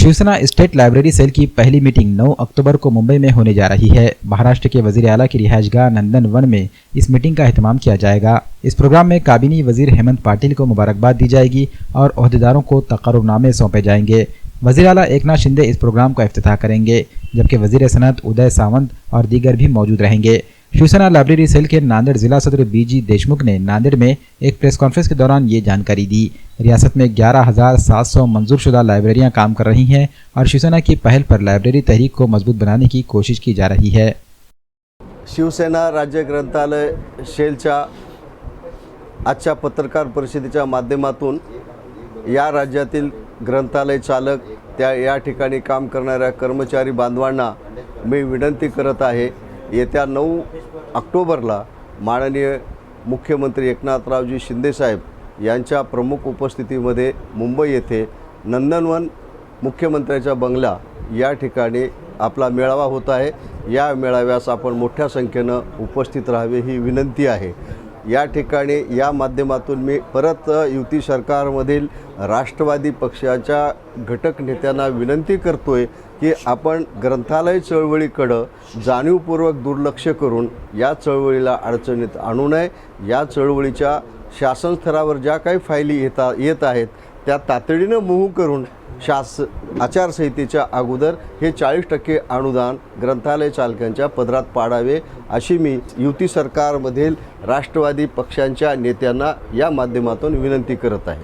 Shiv Sena state library sale की पहली meeting 9 अक्टूबर को मुंबई में होने जा रही है। महाराष्ट्र के वजीर आला की रिहायशगाह नंदन वन में इस मीटिंग का एहतमाम किया जाएगा। इस प्रोग्राम में काबीनी वजीर हेमंत पाटिल को मुबारकबाद दी जाएगी और ओहदेदारों को तकर्रुरनामे सौंपे जाएंगे। वजीर आला एकनाथ शिंदे इस प्रोग्राम का इफ्तिताह करेंगे, जबकि वजीर सनअत उदय सामंत और दीगर भी मौजूद रहेंगे। शिवसेना लाइब्रेरी सेल के नांदेड़ जिला सदर बीजी देशमुख ने नांदेड़ में एक प्रेस कॉन्फ्रेंस के दौरान ये जानकारी दी। रियासत में 11,700 मंजूरशुदा लाइब्रेरियां काम कर रही हैं और शिवसेना की पहल पर लाइब्रेरी तहरीक को मजबूत बनाने की कोशिश की जा रही है। शिवसेना राज्य ग्रंथालय सेलच्या आजच्या पत्रकार परिषदेच्या माध्यमातून या राज्यातील ग्रंथालय चालक या ठिकाणी काम करणाऱ्या कर्मचारी बांधवांना मी विनंती करत आहे, येत्या 9 ऑक्टोबरला माननीय मुख्यमंत्री एकनाथरावजी शिंदेसाहेब यांच्या प्रमुख उपस्थितीमध्ये मुंबई येथे नंदनवन मुख्यमंत्र्याचा बंगला या ठिकाणी आपला मेळावा होत आहे। या मेळाव्यास आपण मोठ्या संख्येने उपस्थित राहावे ही विनंती आहे। या ठिकाणी या माध्यमातून मी परत युती सरकारमधील राष्ट्रवादी पक्षाच्या घटक नेत्यांना विनंती करतोय की आपण ग्रंथालय चळवळीकडे जाणीवपूर्वक दुर्लक्ष करून या चळवळीला अडचणीत आणू नये। या चळवळीच्या शासन स्तरावर ज्या काही फायली येत आहेत त्या तातडीने मूव्ह करून आचारसंहितेच्या अगोदर हे 40% अनुदान ग्रंथालय चालकांच्या पदरात पाडावे अशी मी युती सरकारमधील राष्ट्रवादी पक्षांच्या नेत्यांना या माध्यमातून विनंती करत आहे।